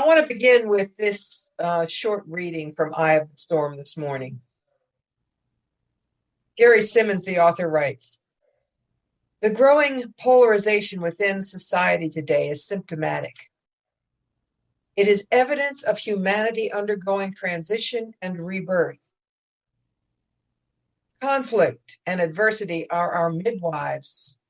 I want to begin with this short reading from Eye of the Storm this morning. Gary Simmons, the author, writes, "The growing polarization within society today is symptomatic. It is evidence of humanity undergoing transition and rebirth. Conflict and adversity are our midwives.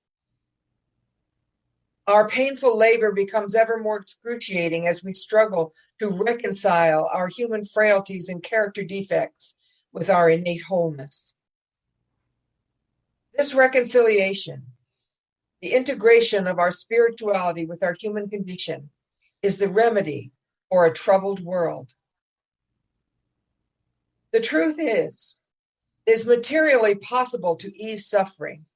Our painful labor becomes ever more excruciating as we struggle to reconcile our human frailties and character defects with our innate wholeness. This reconciliation, the integration of our spirituality with our human condition, is the remedy for a troubled world. The truth is, it is materially possible to ease suffering,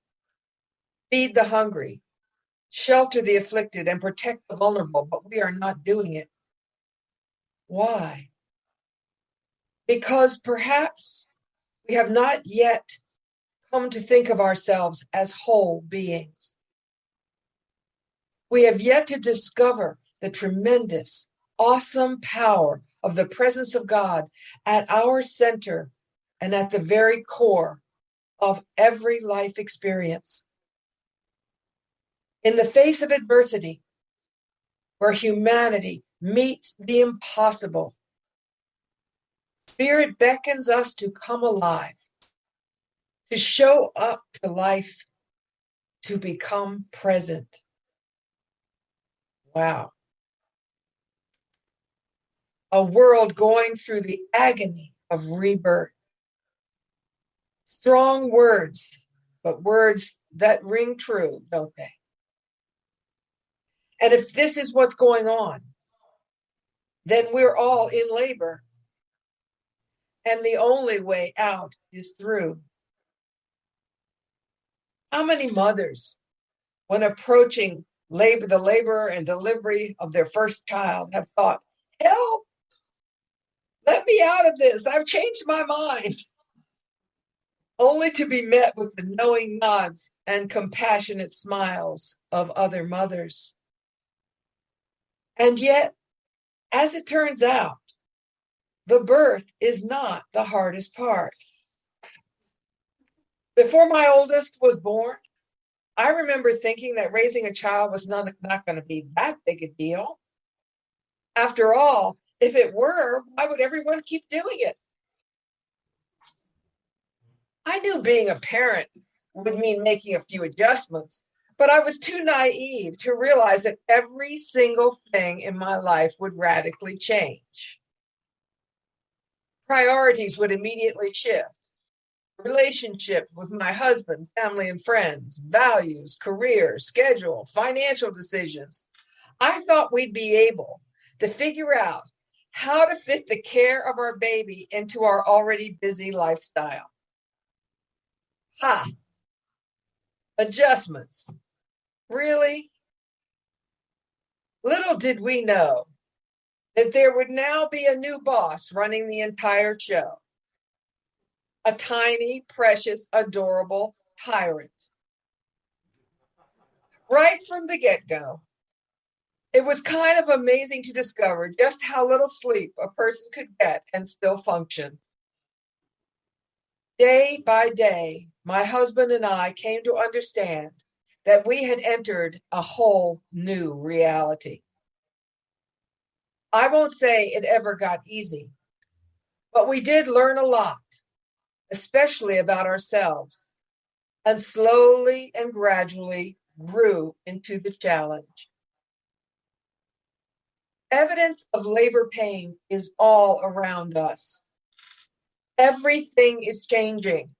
feed the hungry, shelter the afflicted, and protect the vulnerable, but we are not doing it. Why? Because perhaps we have not yet come to think of ourselves as whole beings. We have yet to discover the tremendous, awesome power of the presence of God at our center and at the very core of every life experience. In the face of adversity, where humanity meets the impossible, Spirit beckons us to come alive, to show up to life, to become present." Wow. A world going through the agony of rebirth. Strong words, but words that ring true, don't they? And if this is what's going on, then we're all in labor. And the only way out is through. How many mothers, when approaching the labor and delivery of their first child, have thought, "Help, let me out of this, I've changed my mind," only to be met with the knowing nods and compassionate smiles of other mothers. And yet, as it turns out, the birth is not the hardest part. Before my oldest was born, I remember thinking that raising a child was not going to be that big a deal. After all, if it were, why would everyone keep doing it? I knew being a parent would mean making a few adjustments, but I was too naive to realize that every single thing in my life would radically change. Priorities would immediately shift. Relationship with my husband, family and friends, values, career, schedule, financial decisions. I thought we'd be able to figure out how to fit the care of our baby into our already busy lifestyle. Adjustments. Really? Little did we know that there would now be a new boss running the entire show. A tiny, precious, adorable tyrant. Right from the get-go, it was kind of amazing to discover just how little sleep a person could get and still function. Day by day, my husband and I came to understand that we had entered a whole new reality. I won't say it ever got easy, but we did learn a lot, especially about ourselves, and slowly and gradually grew into the challenge. Evidence of labor pain is all around us. Everything is changing.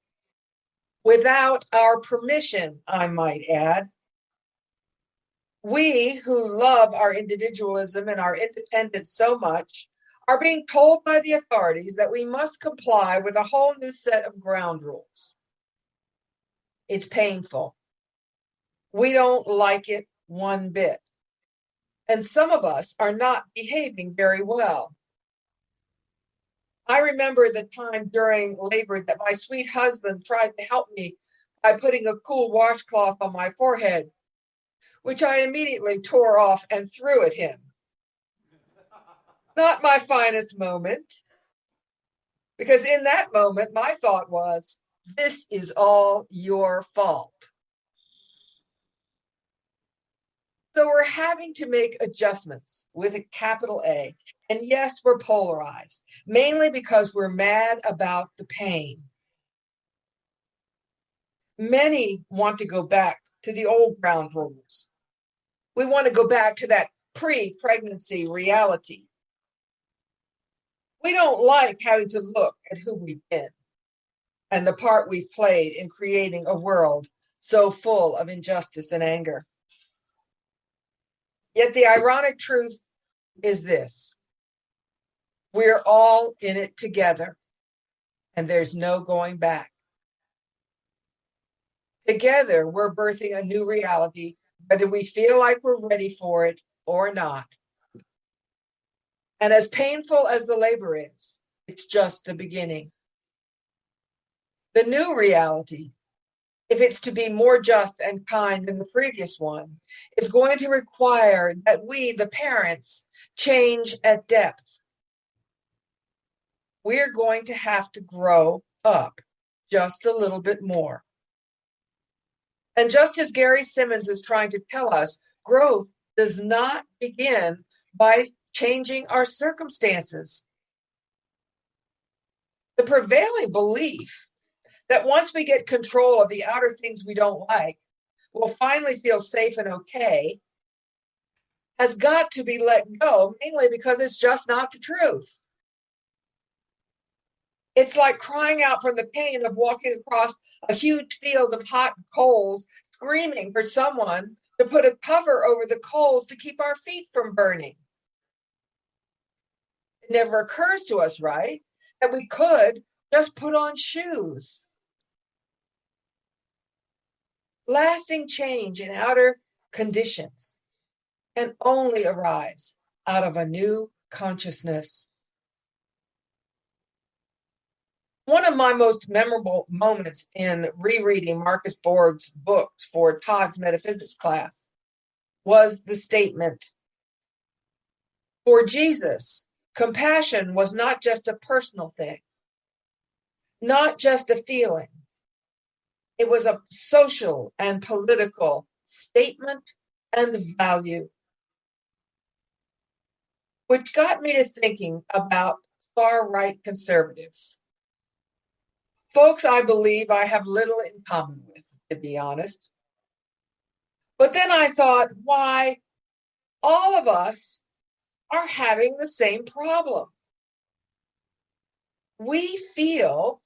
Without our permission, I might add. We who love our individualism and our independence so much are being told by the authorities that we must comply with a whole new set of ground rules. It's painful. We don't like it one bit. And some of us are not behaving very well. I remember the time during labor that my sweet husband tried to help me by putting a cool washcloth on my forehead, which I immediately tore off and threw at him. Not my finest moment, because in that moment, my thought was, this is all your fault. So we're having to make adjustments with a capital A. And yes, we're polarized, mainly because we're mad about the pain. Many want to go back to the old ground rules. We want to go back to that pre-pregnancy reality. We don't like having to look at who we've been and the part we've played in creating a world so full of injustice and anger. Yet the ironic truth is this: we're all in it together, and there's no going back. Together, we're birthing a new reality, whether we feel like we're ready for it or not. And as painful as the labor is, it's just the beginning. The new reality, if it's to be more just and kind than the previous one, is going to require that we, the parents, change at depth. We're going to have to grow up just a little bit more. And just as Gary Simmons is trying to tell us, growth does not begin by changing our circumstances. The prevailing belief that once we get control of the outer things we don't like, we'll finally feel safe and okay, has got to be let go, mainly because it's just not the truth. It's like crying out from the pain of walking across a huge field of hot coals, screaming for someone to put a cover over the coals to keep our feet from burning. It never occurs to us, right, that we could just put on shoes. Lasting change in outer conditions can only arise out of a new consciousness. One of my most memorable moments in rereading Marcus Borg's books for Todd's metaphysics class was the statement, for Jesus, compassion was not just a personal thing, not just a feeling. It was a social and political statement and value, which got me to thinking about far-right conservatives. Folks I believe I have little in common with, to be honest. But then I thought, why, all of us are having the same problem. We feel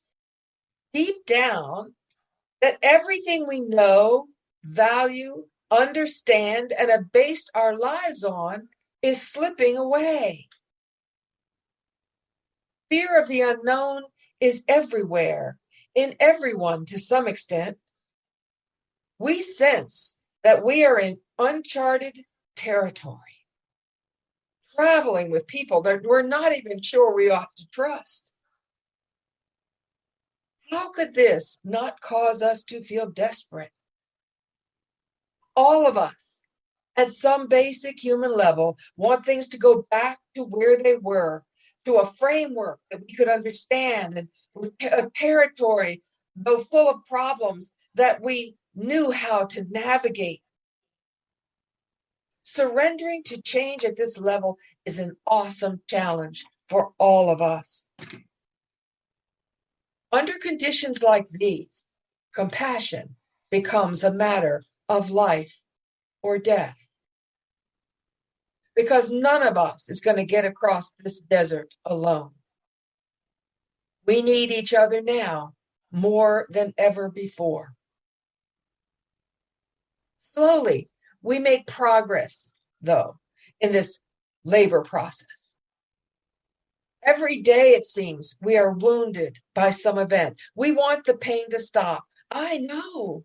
deep down that everything we know, value, understand, and have based our lives on is slipping away. Fear of the unknown is everywhere, in everyone to some extent. We sense that we are in uncharted territory, traveling with people that we're not even sure we ought to trust. How could this not cause us to feel desperate? All of us, at some basic human level, want things to go back to where they were, to a framework that we could understand, and with a territory, though full of problems, that we knew how to navigate. Surrendering to change at this level is an awesome challenge for all of us. Under conditions like these, compassion becomes a matter of life or death. Because none of us is going to get across this desert alone. We need each other now more than ever before. Slowly, we make progress, though, in this labor process. Every day, it seems, we are wounded by some event. We want the pain to stop. I know.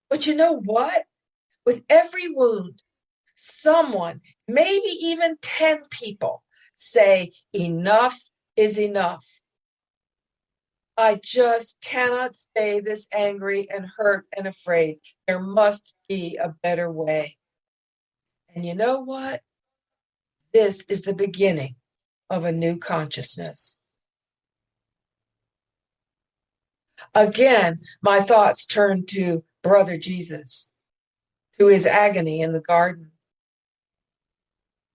But you know what? With every wound, someone, maybe even 10 people, say enough is enough. I just cannot stay this angry and hurt and afraid. There must be a better way. And you know what? This is the beginning of a new consciousness. Again, my thoughts turn to brother Jesus, to his agony in the garden.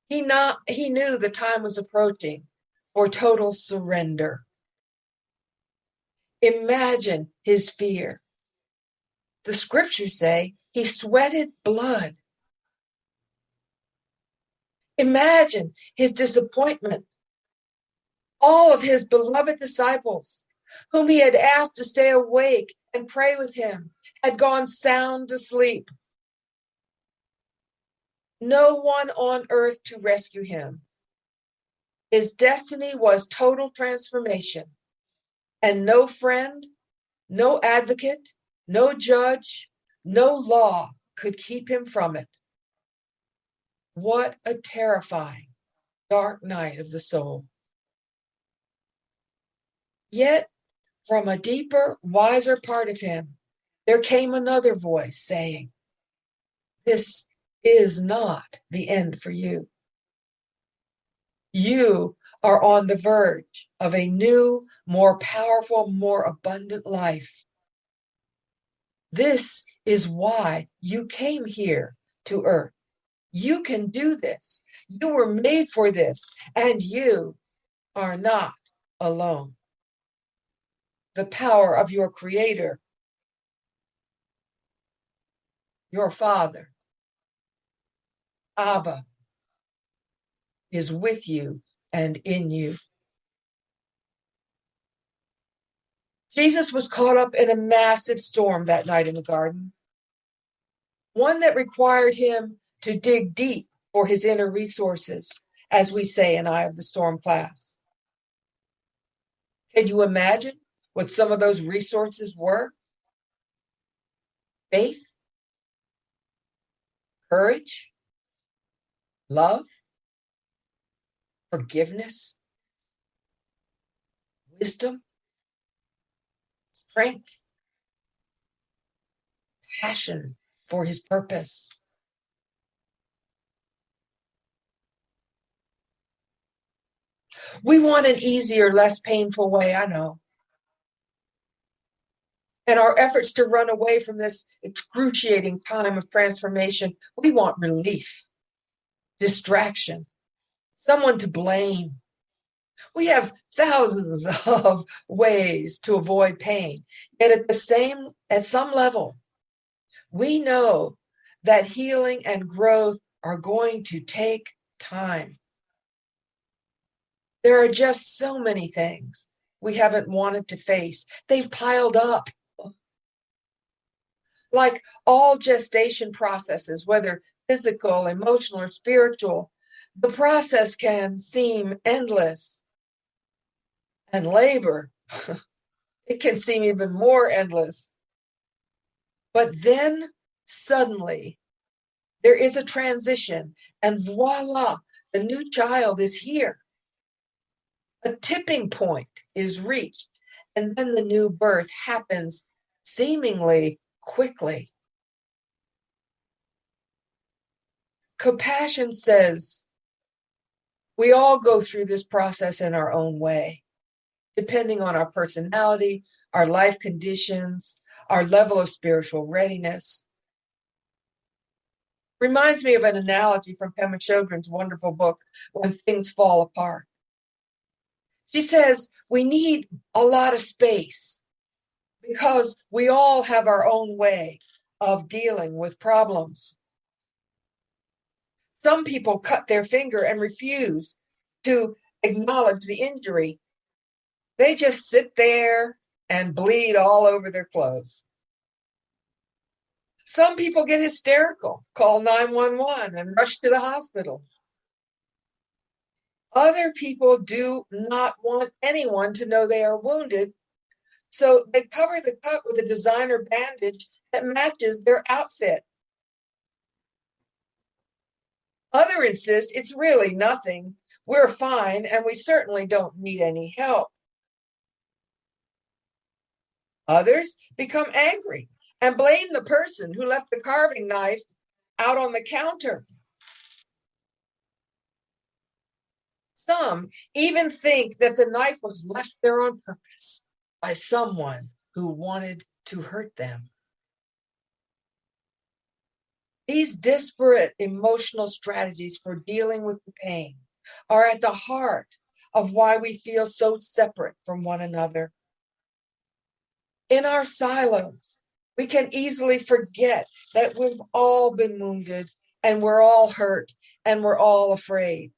He knew the time was approaching for total surrender. Imagine his fear. The scriptures say he sweated blood. Imagine his disappointment. All of his beloved disciples, whom he had asked to stay awake and pray with him, had gone sound asleep. No one on earth to rescue him. His destiny was total transformation, and no friend, no advocate, no judge, no law could keep him from it. What a terrifying, dark night of the soul. Yet, from a deeper, wiser part of him, there came another voice saying, "This is not the end for you. You are on the verge of a new, more powerful, more abundant life. This is why you came here to earth. You can do this. You were made for this, and you are not alone. The power of your Creator, your Father, Abba, is with you and in you." Jesus was caught up in a massive storm that night in the garden, one that required him to dig deep for his inner resources, as we say in Eye of the Storm class. Can you imagine what some of those resources were? Faith, courage, love, forgiveness, wisdom, strength, passion for his purpose. We want an easier, less painful way, I know. And our efforts to run away from this excruciating time of transformation, we want relief, distraction, someone to blame. We have thousands of ways to avoid pain. Yet at some level, we know that healing and growth are going to take time. There are just so many things we haven't wanted to face. They've piled up. Like all gestation processes, whether physical, emotional, or spiritual, the process can seem endless. And labor, it can seem even more endless. But then suddenly there is a transition, and voila, the new child is here. A tipping point is reached, and then the new birth happens seemingly quickly. Compassion says we all go through this process in our own way, depending on our personality, our life conditions, our level of spiritual readiness. Reminds me of an analogy from Pema Chodron's wonderful book, When Things Fall Apart. She says we need a lot of space because we all have our own way of dealing with problems. Some people cut their finger and refuse to acknowledge the injury. They just sit there and bleed all over their clothes. Some people get hysterical, call 911 and rush to the hospital. Other people do not want anyone to know they are wounded, so they cover the cut with a designer bandage that matches their outfit. Others insist it's really nothing. We're fine, and we certainly don't need any help. Others become angry and blame the person who left the carving knife out on the counter. Some even think that the knife was left there on purpose by someone who wanted to hurt them. These disparate emotional strategies for dealing with the pain are at the heart of why we feel so separate from one another. In our silos, we can easily forget that we've all been wounded and we're all hurt and we're all afraid.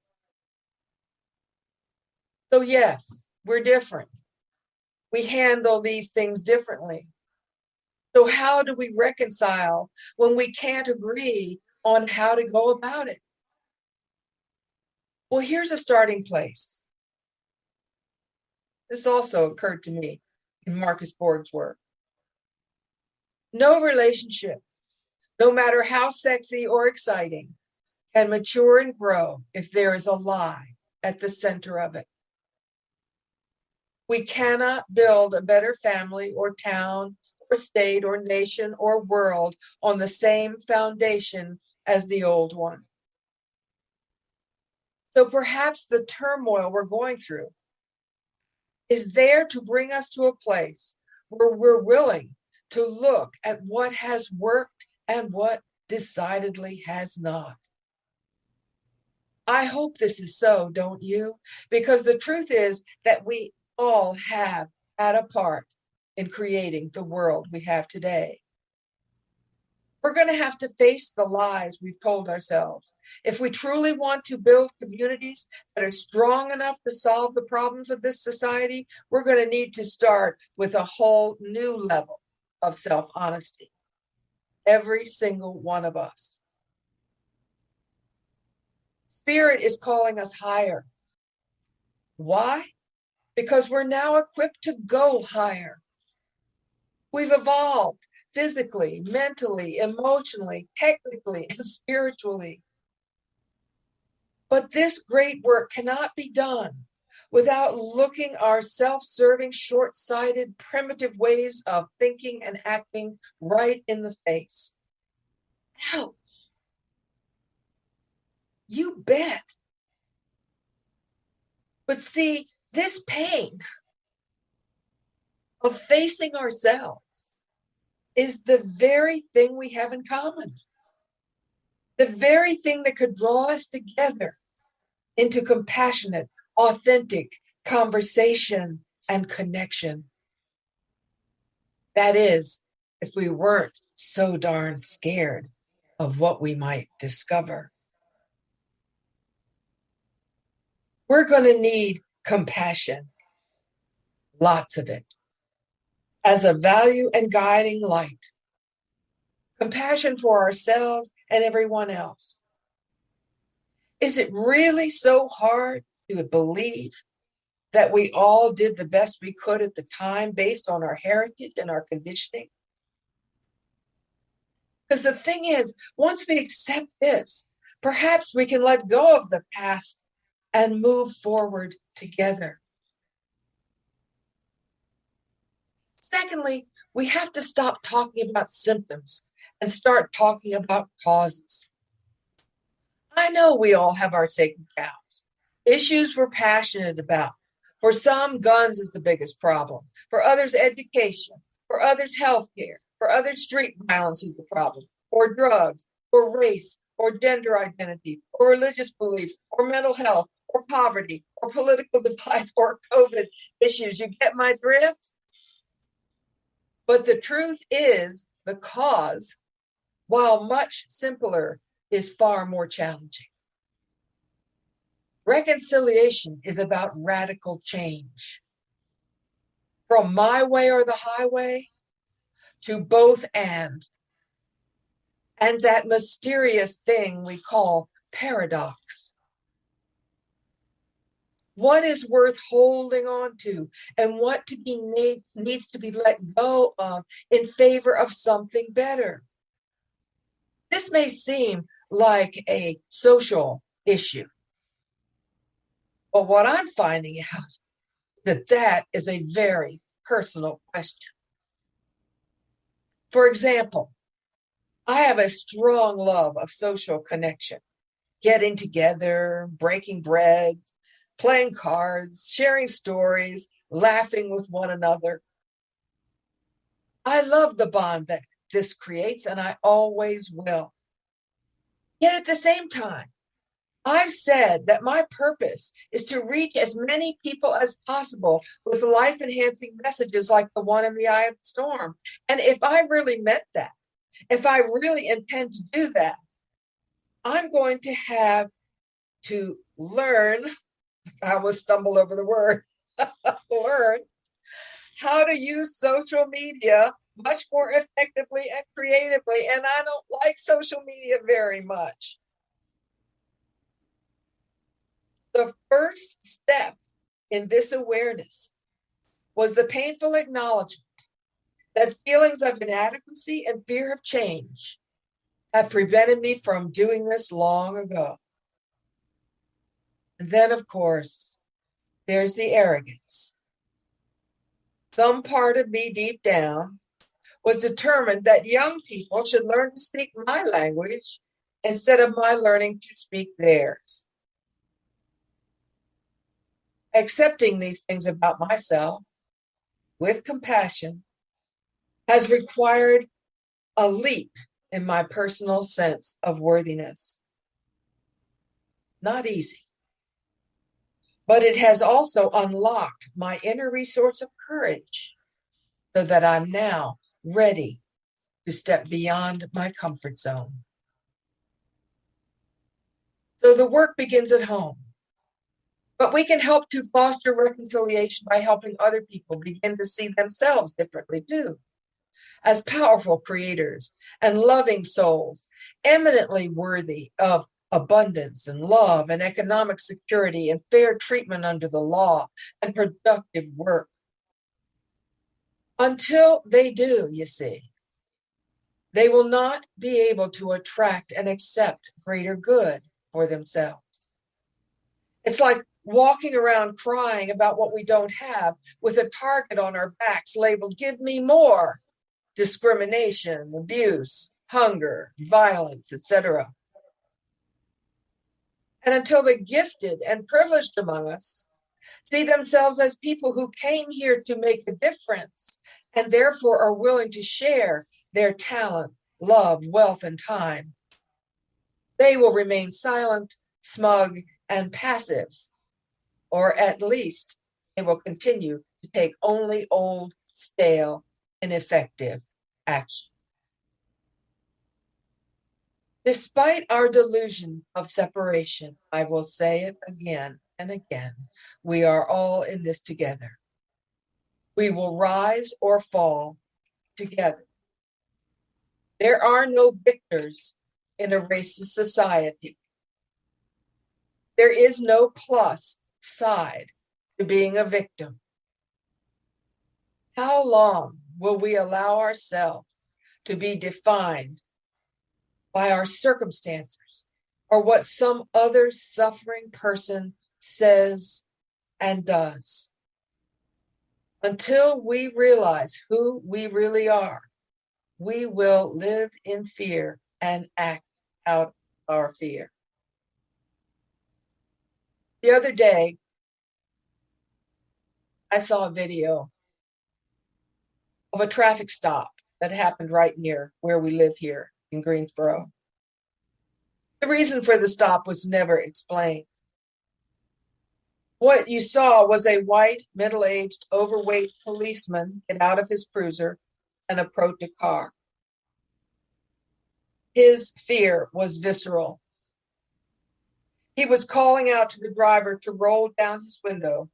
So yes, we're different. We handle these things differently. So how do we reconcile when we can't agree on how to go about it? Well, here's a starting place. This also occurred to me in Marcus Borg's work. No relationship, no matter how sexy or exciting, can mature and grow if there is a lie at the center of it. We cannot build a better family or town or state or nation or world on the same foundation as the old one. So perhaps the turmoil we're going through is there to bring us to a place where we're willing to look at what has worked and what decidedly has not. I hope this is so, don't you? Because the truth is that we all have had a part in creating the world we have today. We're going to have to face the lies we've told ourselves. If we truly want to build communities that are strong enough to solve the problems of this society, we're going to need to start with a whole new level of self-honesty. Every single one of us. Spirit is calling us higher. Why? Because we're now equipped to go higher. We've evolved physically, mentally, emotionally, technically, and spiritually. But this great work cannot be done without looking our self-serving, short-sighted, primitive ways of thinking and acting right in the face. Ouch. You bet. But see, this pain of facing ourselves is the very thing we have in common. The very thing that could draw us together into compassionate, authentic conversation and connection. That is, if we weren't so darn scared of what we might discover. We're going to need compassion, lots of it, as a value and guiding light. Compassion for ourselves and everyone else. Is it really so hard to believe that we all did the best we could at the time based on our heritage and our conditioning? Because the thing is, once we accept this, perhaps we can let go of the past and move forward together. Secondly, we have to stop talking about symptoms and start talking about causes. I know we all have our sacred cows, issues we're passionate about. For some, guns is the biggest problem. For others, education. For others, healthcare. For others, street violence is the problem. Or drugs, or race, or gender identity, or religious beliefs, or mental health, or poverty, or political divides, or COVID issues. You get my drift? But the truth is, the cause, while much simpler, is far more challenging. Reconciliation is about radical change. From my way or the highway to both and that mysterious thing we call paradox. What is worth holding on to and what needs to be let go of in favor of something better? This may seem like a social issue, but what I'm finding out is that is a very personal question. For example, I have a strong love of social connection, getting together, breaking bread, playing cards, sharing stories, laughing with one another. I love the bond that this creates, and I always will. Yet at the same time, I've said that my purpose is to reach as many people as possible with life enhancing messages like the one in the eye of the storm. And if I really meant that, if I really intend to do that, I'm going to have to learn, I will stumble over the word, learn how to use social media much more effectively and creatively. And I don't like social media very much. The first step in this awareness was the painful acknowledgement that feelings of inadequacy and fear of change have prevented me from doing this long ago. And then, of course, there's the arrogance. Some part of me deep down was determined that young people should learn to speak my language instead of my learning to speak theirs. Accepting these things about myself with compassion has required a leap in my personal sense of worthiness. Not easy, but it has also unlocked my inner resource of courage so that I'm now ready to step beyond my comfort zone. So the work begins at home. But we can help to foster reconciliation by helping other people begin to see themselves differently too, as powerful creators and loving souls, eminently worthy of abundance and love and economic security and fair treatment under the law and productive work. Until they do, you see, they will not be able to attract and accept greater good for themselves. It's like walking around crying about what we don't have with a target on our backs labeled, "Give me more," discrimination, abuse, hunger, violence, etc. And until the gifted and privileged among us see themselves as people who came here to make a difference and therefore are willing to share their talent, love, wealth, and time, they will remain silent, smug, and passive. Or at least they will continue to take only old, stale, ineffective action. Despite our delusion of separation, I will say it again and again, we are all in this together. We will rise or fall together. There are no victors in a racist society. There is no plus side to being a victim. How long will we allow ourselves to be defined by our circumstances or what some other suffering person says and does? Until we realize who we really are, we will live in fear and act out our fear. The other day, I saw a video of a traffic stop that happened right near where we live here in Greensboro. The reason for the stop was never explained. What you saw was a white, middle-aged, overweight policeman get out of his cruiser and approach a car. His fear was visceral. He was calling out to the driver to roll down his window,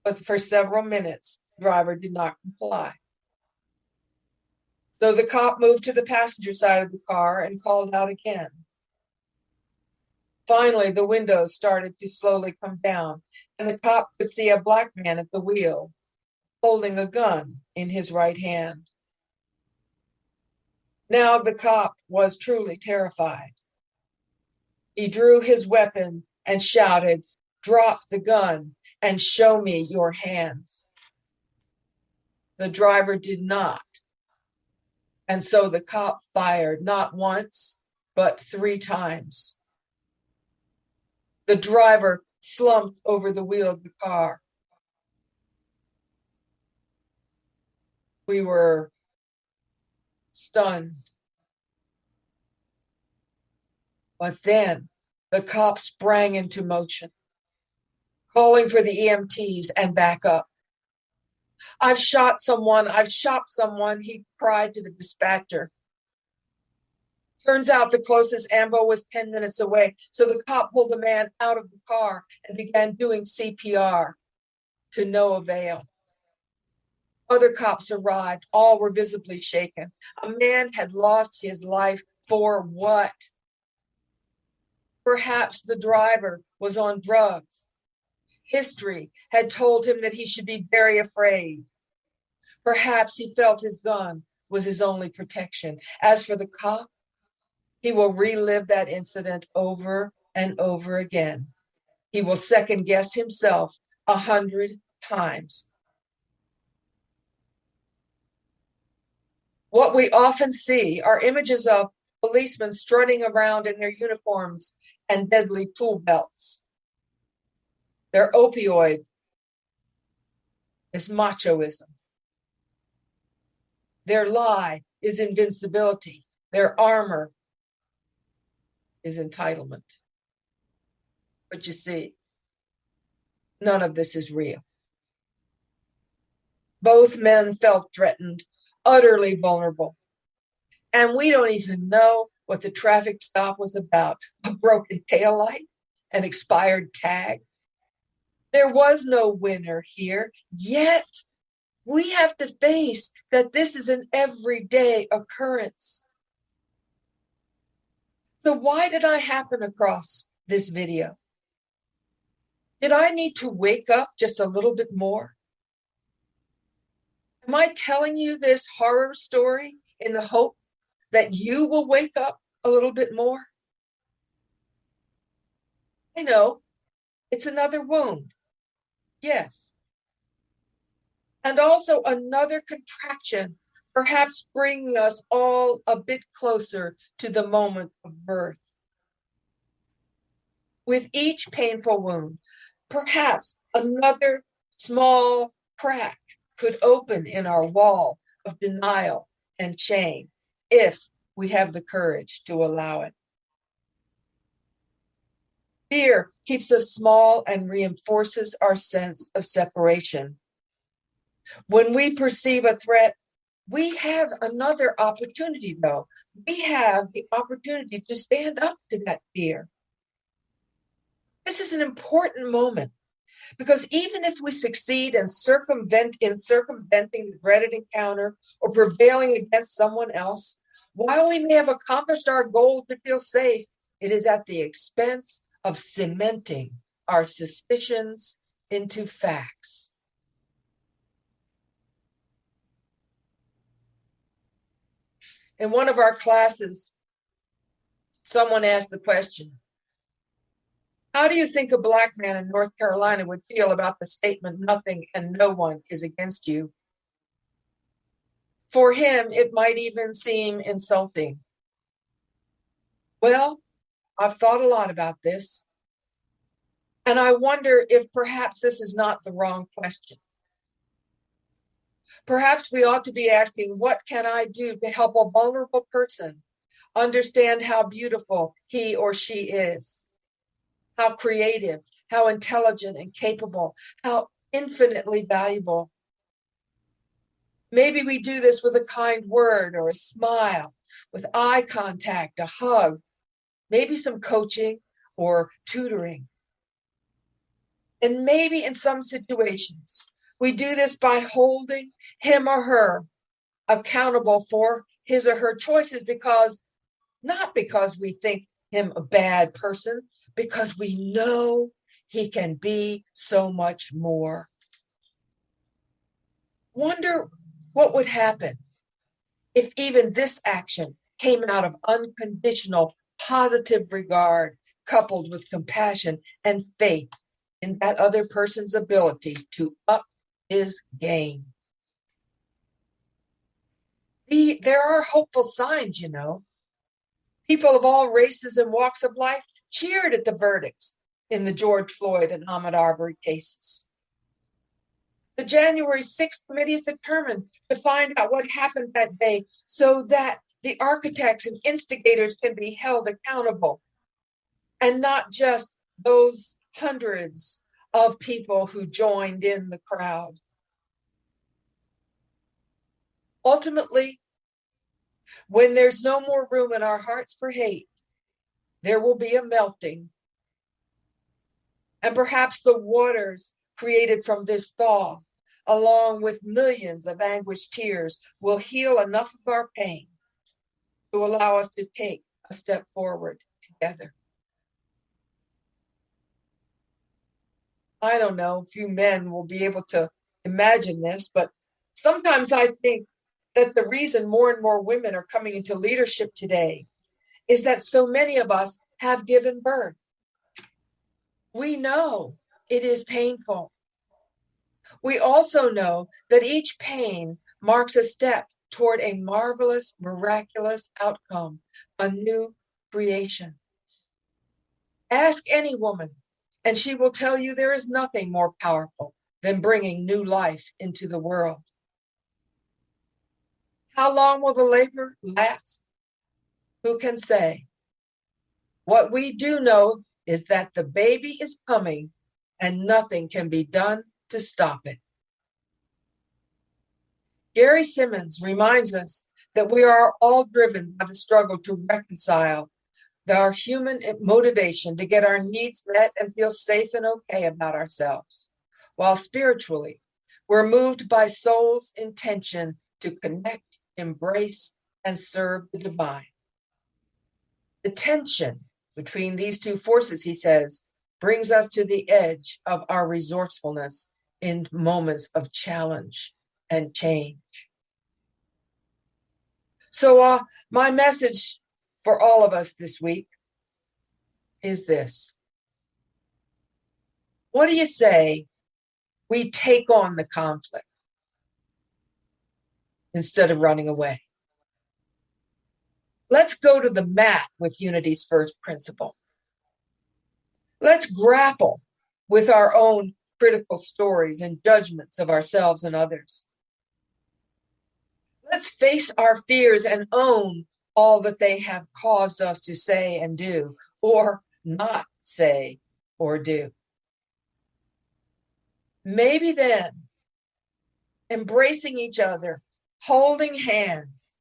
but for several minutes, the driver did not comply. So the cop moved to the passenger side of the car and called out again. Finally, the windows started to slowly come down, and the cop could see a black man at the wheel, holding a gun in his right hand. Now the cop was truly terrified. He drew his weapon and shouted, "Drop the gun and show me your hands." The driver did not. And so the cop fired not once, but 3 times. The driver slumped over the wheel of the car. We were stunned. But then the cop sprang into motion, calling for the EMTs and backup. I've shot someone, he cried to the dispatcher. Turns out the closest ambo was 10 minutes away, so the cop pulled the man out of the car and began doing CPR to no avail. Other cops arrived. All were visibly shaken. A man had lost his life for what? Perhaps the driver was on drugs. History had told him that he should be very afraid. Perhaps he felt his gun was his only protection. As for the cop, he will relive that incident over and over again. He will second guess himself 100 times. What we often see are images of policemen strutting around in their uniforms and deadly tool belts. Their opioid is machoism. Their lie is invincibility. Their armor is entitlement. But you see, none of this is real. Both men felt threatened, utterly vulnerable. And we don't even know what the traffic stop was about. A broken taillight, an expired tag. There was no winner here, yet we have to face that this is an everyday occurrence. So why did I happen across this video? Did I need to wake up just a little bit more? Am I telling you this horror story in the hope that you will wake up a little bit more? I know, it's another wound. Yes. And also another contraction, perhaps bringing us all a bit closer to the moment of birth. With each painful wound, perhaps another small crack could open in our wall of denial and shame if we have the courage to allow it. Fear keeps us small and reinforces our sense of separation. When we perceive a threat, we have another opportunity, though. We have the opportunity to stand up to that fear. This is an important moment because even if we succeed in circumventing the dreaded encounter or prevailing against someone else, while we may have accomplished our goal to feel safe, it is at the expense of cementing our suspicions into facts. In one of our classes, someone asked the question, how do you think a Black man in North Carolina would feel about the statement, nothing and no one is against you? For him, it might even seem insulting. Well, I've thought a lot about this, and I wonder if perhaps this is not the wrong question. Perhaps we ought to be asking, what can I do to help a vulnerable person understand how beautiful he or she is, how creative, how intelligent and capable, how infinitely valuable? Maybe we do this with a kind word or a smile, with eye contact, a hug, maybe some coaching or tutoring. And maybe in some situations, we do this by holding him or her accountable for his or her choices not because we think him a bad person, because we know he can be so much more. Wonder what would happen if even this action came out of unconditional, positive regard, coupled with compassion and faith in that other person's ability to up his game. There are hopeful signs, you know. People of all races and walks of life cheered at the verdicts in the George Floyd and Ahmaud Arbery cases. The January 6th committee is determined to find out what happened that day so that the architects and instigators can be held accountable, and not just those hundreds of people who joined in the crowd. Ultimately, when there's no more room in our hearts for hate, there will be a melting. And perhaps the waters created from this thaw, along with millions of anguished tears, will heal enough of our pain to allow us to take a step forward together. I don't know, few men will be able to imagine this, but sometimes I think that the reason more and more women are coming into leadership today is that so many of us have given birth. We know it is painful. We also know that each pain marks a step toward a marvelous, miraculous outcome, a new creation. Ask any woman, and she will tell you there is nothing more powerful than bringing new life into the world. How long will the labor last? Who can say? What we do know is that the baby is coming and nothing can be done to stop it. Gary Simmons reminds us that we are all driven by the struggle to reconcile our human motivation to get our needs met and feel safe and okay about ourselves, while spiritually, we're moved by soul's intention to connect, embrace, and serve the divine. The tension between these two forces, he says, brings us to the edge of our resourcefulness in moments of challenge and change. So my message for all of us this week is this. What do you say we take on the conflict instead of running away? Let's go to the mat with Unity's first principle. Let's grapple with our own critical stories and judgments of ourselves and others. Let's face our fears and own all that they have caused us to say and do, or not say or do. Maybe then, embracing each other, holding hands,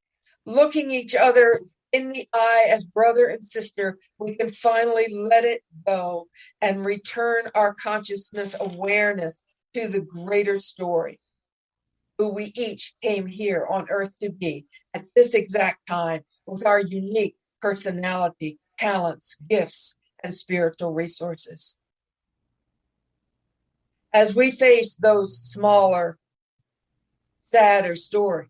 looking each other in the eye as brother and sister, we can finally let it go and return our consciousness awareness to the greater story, who we each came here on earth to be at this exact time with our unique personality, talents, gifts, and spiritual resources. As we face those smaller, sadder stories,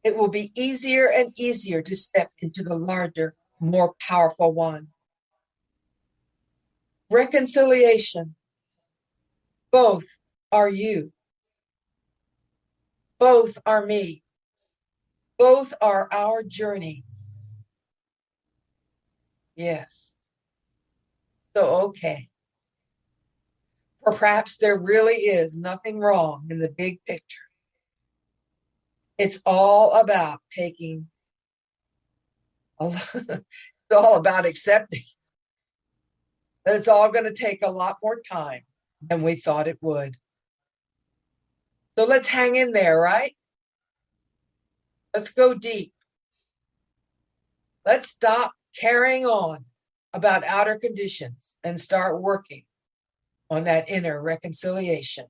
it will be easier and easier to step into the larger, more powerful one. Reconciliation. Both are you. Both are me. Both are our journey. Yes. So, okay. Perhaps there really is nothing wrong in the big picture. It's all about it's all about accepting that it's all going to take a lot more time than we thought it would. So let's hang in there, right? Let's go deep. Let's stop carrying on about outer conditions and start working on that inner reconciliation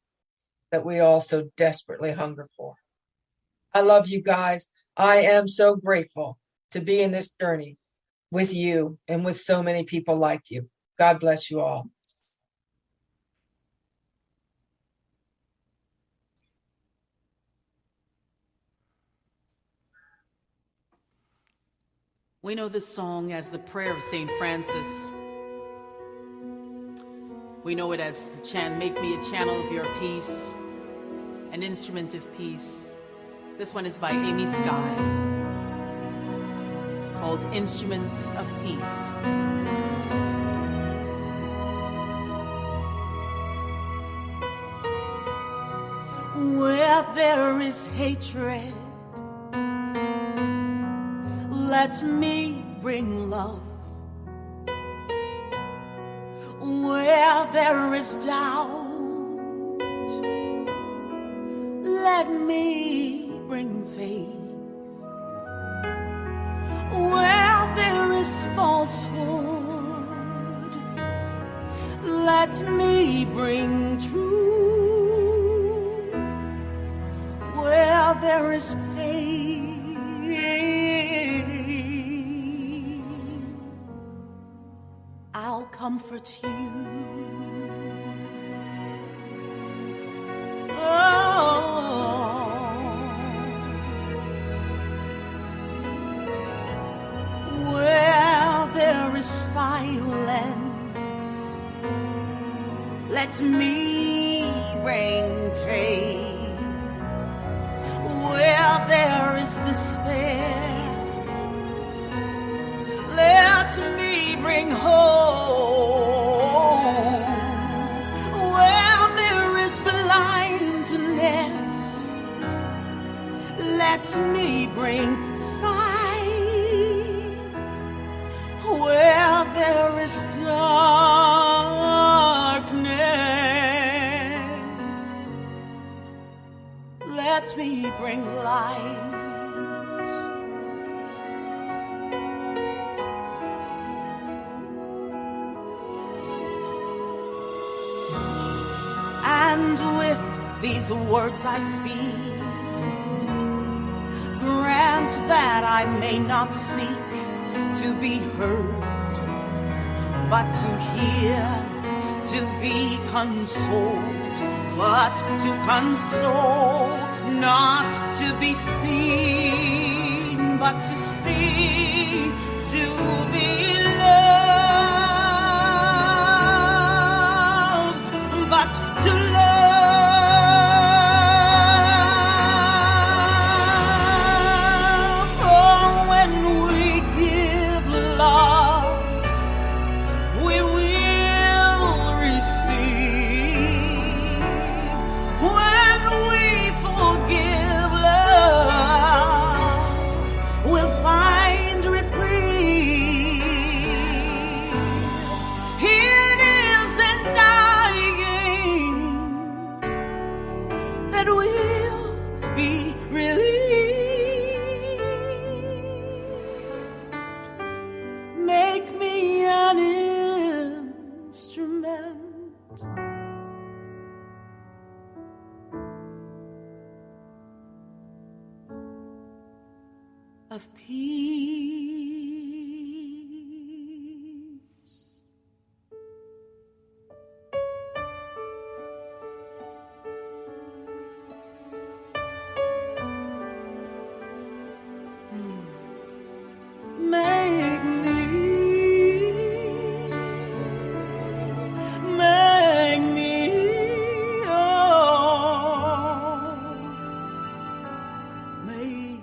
that we all so desperately hunger for. I love you guys. I am so grateful to be in this journey with you and with so many people like you. God bless you all. We know this song as the prayer of St. Francis. We know it as the chant, "Make me a channel of your peace, an instrument of peace." This one is by Amy Sky, called "Instrument of Peace." Where there is hatred, let me bring love. Where there is doubt, let me bring faith. Where there is falsehood, let me bring truth. Where there is pain, I'll comfort you. Where there is silence, let me bring praise. Where there is despair, let me bring hope. Where there is blindness, let me bring sight. Where there is darkness, let me bring light. And with these words I speak, grant that I may not seek to be heard, but to hear, to be consoled, but to console, not to be seen, but to see, to be loved, but to love. Make me an instrument of peace. Make me oh, make